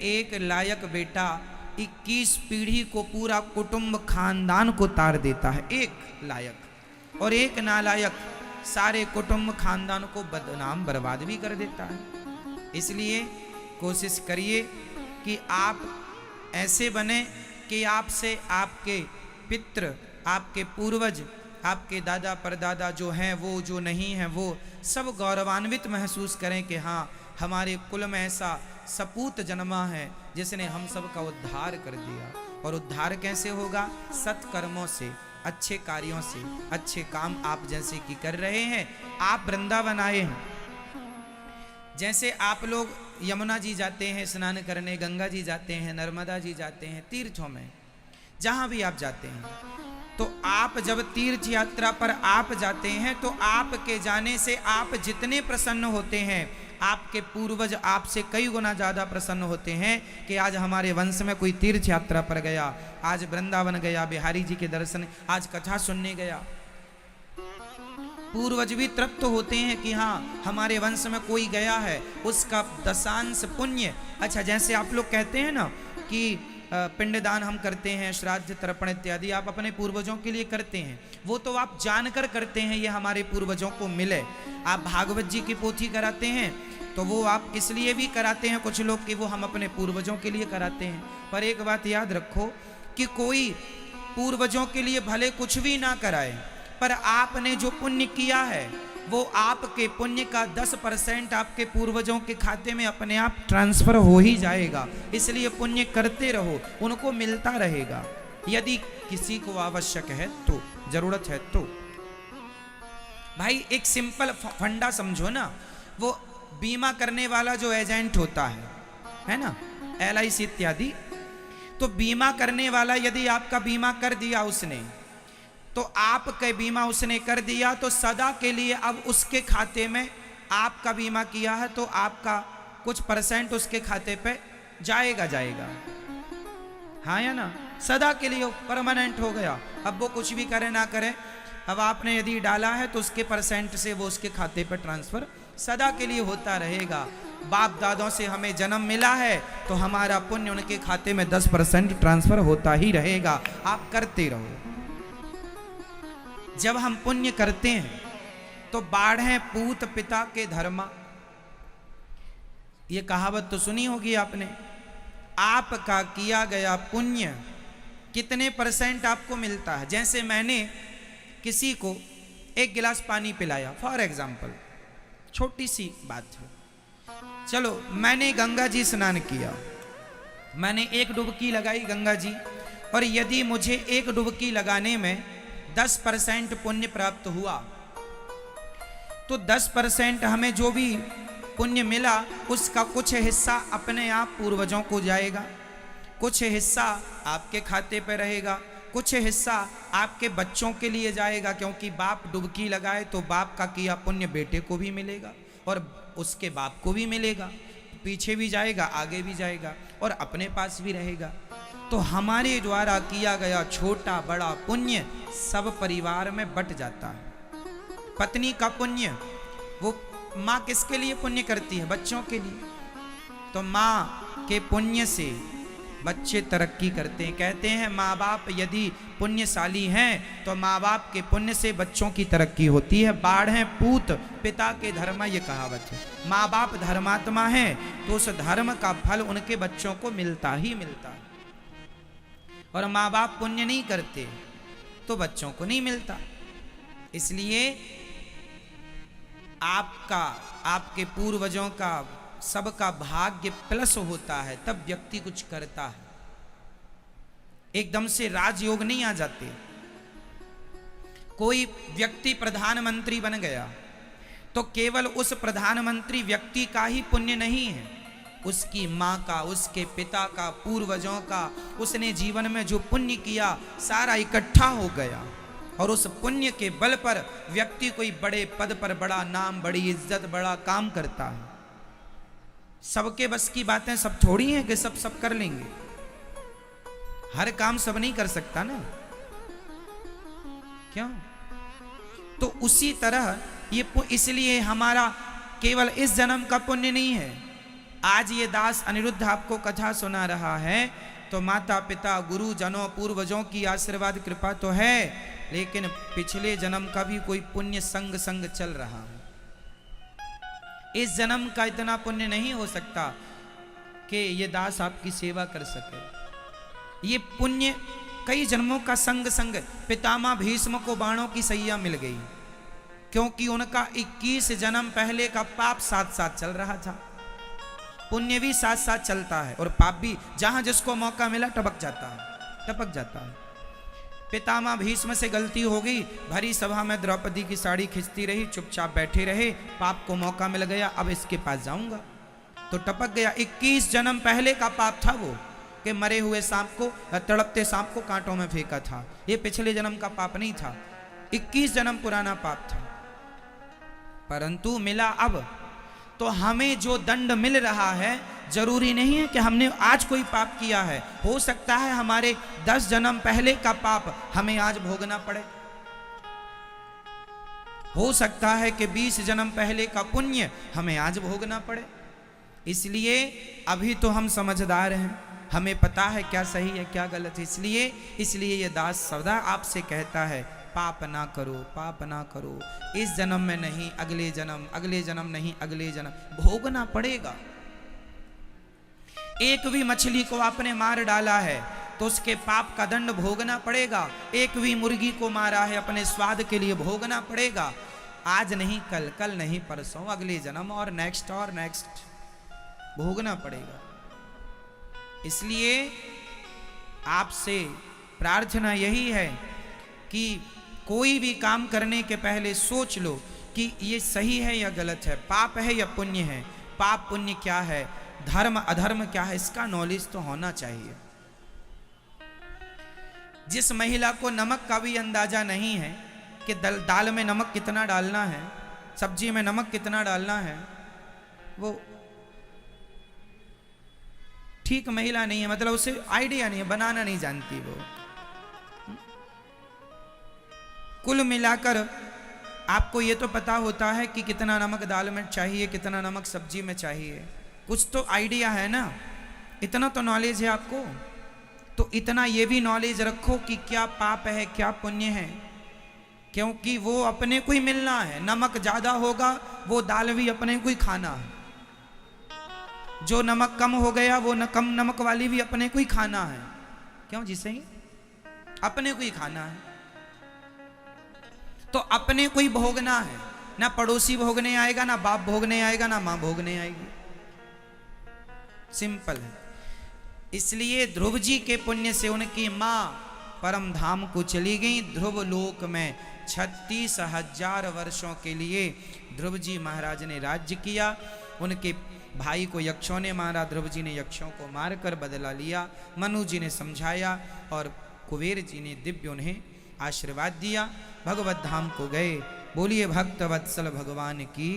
एक लायक बेटा 21 पीढ़ी को, पूरा कुटुंब खानदान को तार देता है। एक लायक, और एक नालायक सारे कुटुंब खानदान को बदनाम बर्बाद भी कर देता है। इसलिए कोशिश करिए कि आप ऐसे बने कि आपसे आपके पितृ, आपके पूर्वज, आपके दादा परदादा जो हैं वो, जो नहीं हैं वो, सब गौरवान्वित महसूस करें कि हाँ, हमारे कुल में ऐसा सपूत जन्मा है जिसने हम सब का उद्धार कर दिया। और उद्धार कैसे होगा? सत्कर्मों से, अच्छे कार्यों से। अच्छे काम आप जैसे कि कर रहे हैं, आप वृंदावन आए हैं, जैसे आप लोग यमुना जी जाते हैं स्नान करने, गंगा जी जाते हैं, नर्मदा जी जाते हैं, तीर्थों में जहां भी आप जाते हैं, तो आप जब तीर्थ यात्रा पर आप जाते हैं तो आपके जाने से आप जितने प्रसन्न होते हैं, आपके पूर्वज आपसे कई गुना ज़्यादा प्रसन्न होते हैं कि आज हमारे वंश में कोई तीर्थ यात्रा पर गया, आज वृंदावन गया, बिहारी जी के दर्शन, आज कथा सुनने गया। पूर्वज भी तृप्त होते हैं कि हाँ, हमारे वंश में कोई गया है, उसका दशांश पुण्य। अच्छा, जैसे आप लोग कहते हैं ना कि पिंडदान हम करते हैं, श्राद्ध तर्पण इत्यादि आप अपने पूर्वजों के लिए करते हैं, वो तो आप जानकर करते हैं ये हमारे पूर्वजों को मिले। आप भागवत जी की पोथी कराते हैं तो वो आप इसलिए भी कराते हैं कुछ लोग कि वो हम अपने पूर्वजों के लिए कराते हैं। पर एक बात याद रखो कि कोई पूर्वजों के लिए भले कुछ भी ना कराए, पर आपने जो पुण्य किया है वो आपके पुण्य का 10% आपके पूर्वजों के खाते में अपने आप ट्रांसफर हो ही जाएगा। इसलिए पुण्य करते रहो, उनको मिलता रहेगा। यदि किसी को आवश्यक है तो, जरूरत है तो। भाई एक सिंपल फंडा समझो ना, वो बीमा करने वाला जो एजेंट होता है ना, LIC इत्यादि, तो बीमा करने वाला यदि आपका बीमा कर दिया उसने, तो आपका बीमा उसने कर दिया तो सदा के लिए अब उसके खाते में, आपका बीमा किया है तो आपका कुछ % उसके खाते पे जाएगा। हाँ या ना? सदा के लिए परमानेंट हो गया। अब वो कुछ भी करे ना करे, अब आपने यदि डाला है तो उसके % से वो उसके खाते पे ट्रांसफर सदा के लिए होता रहेगा। बाप दादों से हमें जन्म मिला है तो हमारा पुण्य उनके खाते में 10% ट्रांसफर होता ही रहेगा। आप करते रहो। जब हम पुण्य करते हैं तो बाढ़े पूत पिता के धर्मा, ये कहावत तो सुनी होगी आपने। आपका किया गया पुण्य कितने % आपको मिलता है। जैसे मैंने किसी को 1 गिलास पानी पिलाया, फॉर एग्जाम्पल, छोटी सी बात है, चलो मैंने गंगा जी स्नान किया, मैंने 1 डुबकी लगाई गंगा जी, और यदि मुझे 1 डुबकी लगाने में 10% पुण्य प्राप्त हुआ, तो 10% हमें जो भी पुण्य मिला उसका कुछ हिस्सा अपने आप पूर्वजों को जाएगा, कुछ हिस्सा आपके खाते पे रहेगा, कुछ हिस्सा आपके बच्चों के लिए जाएगा, क्योंकि बाप डुबकी लगाए तो बाप का किया पुण्य बेटे को भी मिलेगा और उसके बाप को भी मिलेगा, पीछे भी जाएगा, आगे भी जाएगा और अपने पास भी रहेगा। तो हमारे द्वारा किया गया छोटा बड़ा पुण्य सब परिवार में बट जाता है। पत्नी का पुण्य, वो माँ किसके लिए पुण्य करती है? बच्चों के लिए। तो माँ के पुण्य से बच्चे तरक्की करते हैं। कहते हैं माँ बाप यदि पुण्यशाली हैं तो माँ बाप के पुण्य से बच्चों की तरक्की होती है। बाढ़े पूत पिता के धर्म, ये कहावत है। माँ बाप धर्मात्मा हैं तो उस धर्म का फल उनके बच्चों को मिलता ही मिलता है, और माँ बाप पुण्य नहीं करते तो बच्चों को नहीं मिलता। इसलिए आपका, आपके पूर्वजों का, सबका भाग्य प्लस होता है तब व्यक्ति कुछ करता है। एकदम से राजयोग नहीं आ जाते। कोई व्यक्ति प्रधानमंत्री बन गया तो केवल उस प्रधानमंत्री व्यक्ति का ही पुण्य नहीं है, उसकी माँ का, उसके पिता का, पूर्वजों का, उसने जीवन में जो पुण्य किया सारा इकट्ठा हो गया, और उस पुण्य के बल पर व्यक्ति कोई बड़े पद पर, बड़ा नाम, बड़ी इज्जत, बड़ा काम करता है। सबके बस की बातें सब थोड़ी हैं कि सब कर लेंगे। हर काम सब नहीं कर सकता ना, क्यों? तो उसी तरह ये, इसलिए हमारा केवल इस जन्म का पुण्य नहीं है, आज ये दास अनिरुद्ध आपको कथा सुना रहा है तो माता पिता गुरु जनों पूर्वजों की आशीर्वाद कृपा तो है, लेकिन पिछले जन्म का भी कोई पुण्य संग चल रहा है। इस जन्म का इतना पुण्य नहीं हो सकता कि ये दास आपकी सेवा कर सके। ये पुण्य कई जन्मों का संग पितामह भीष्म को बाणों की सैया मिल गई, क्योंकि उनका 21 जन्म पहले का पाप साथ साथ चल रहा था। पुण्य भी साथ साथ चलता है और पाप भी, जहां जिसको मौका मिला टपक जाता है। पितामह भीष्म से गलती हो गई, भरी सभा में द्रौपदी की साड़ी खींचती रही, चुपचाप बैठे रहे, पाप को मौका मिल गया, अब इसके पास जाऊंगा तो टपक गया। 21 जन्म पहले का पाप था वो, कि मरे हुए सांप को, तड़पते सांप को कांटों में फेंका था। ये पिछले जन्म का पाप नहीं था, 21 जन्म पुराना पाप था। परंतु मिला अब, तो हमें जो दंड मिल रहा है जरूरी नहीं है कि हमने आज कोई पाप किया है, हो सकता है हमारे 10 जन्म पहले का पाप हमें आज भोगना पड़े, हो सकता है कि 20 जन्म पहले का पुण्य हमें आज भोगना पड़े। इसलिए अभी तो हम समझदार हैं, हमें पता है क्या सही है क्या गलत है। इसलिए ये दास सदा आपसे कहता है पाप ना करो, पाप ना करो, इस जन्म में नहीं अगले जन्म नहीं अगले जन्म भोगना पड़ेगा। एक भी मछली को आपने मार डाला है तो उसके पाप का दंड भोगना पड़ेगा। एक भी मुर्गी को मारा है अपने स्वाद के लिए भोगना पड़ेगा। आज नहीं कल, कल नहीं परसों, अगले जन्म और नेक्स्ट भोगना पड़ेगा। इसलिए आपसे प्रार्थना यही है कि कोई भी काम करने के पहले सोच लो कि ये सही है या गलत है, पाप है या पुण्य है, पाप पुण्य क्या है, धर्म अधर्म क्या है, इसका नॉलेज तो होना चाहिए। जिस महिला को नमक का भी अंदाजा नहीं है कि दाल में नमक कितना डालना है, सब्जी में नमक कितना डालना है, वो ठीक महिला नहीं है, मतलब उसे आइडिया नहीं है, बनाना नहीं जानती वो। कुल मिलाकर आपको ये तो पता होता है कि कितना नमक दाल में चाहिए, कितना नमक सब्जी में चाहिए, कुछ तो आइडिया है ना, इतना तो नॉलेज है आपको। तो इतना ये भी नॉलेज रखो कि क्या पाप है क्या पुण्य है, क्योंकि वो अपने को ही मिलना है। नमक ज्यादा होगा वो दाल भी अपने को ही खाना है, जो नमक कम हो गया वो कम नमक वाली भी अपने को ही खाना है। क्यों? जिसे ही अपने को ही खाना है, तो अपने को ही भोगना है, ना पड़ोसी भोगने आएगा, ना बाप भोगने आएगा, ना मां भोगने आएगी। सिंपल है। इसलिए ध्रुव जी के पुण्य से उनकी मां परम धाम को चली गई। ध्रुव लोक में 36,000 वर्षों के लिए ध्रुव जी महाराज ने राज्य किया। उनके भाई को यक्षों ने मारा, ध्रुव जी ने यक्षों को मारकर बदला लिया। मनु जी ने समझाया और कुबेर जी ने दिव्य उन्हें आशीर्वाद दिया। भगवत धाम को गए। बोलिए भक्त वत्सल भगवान की।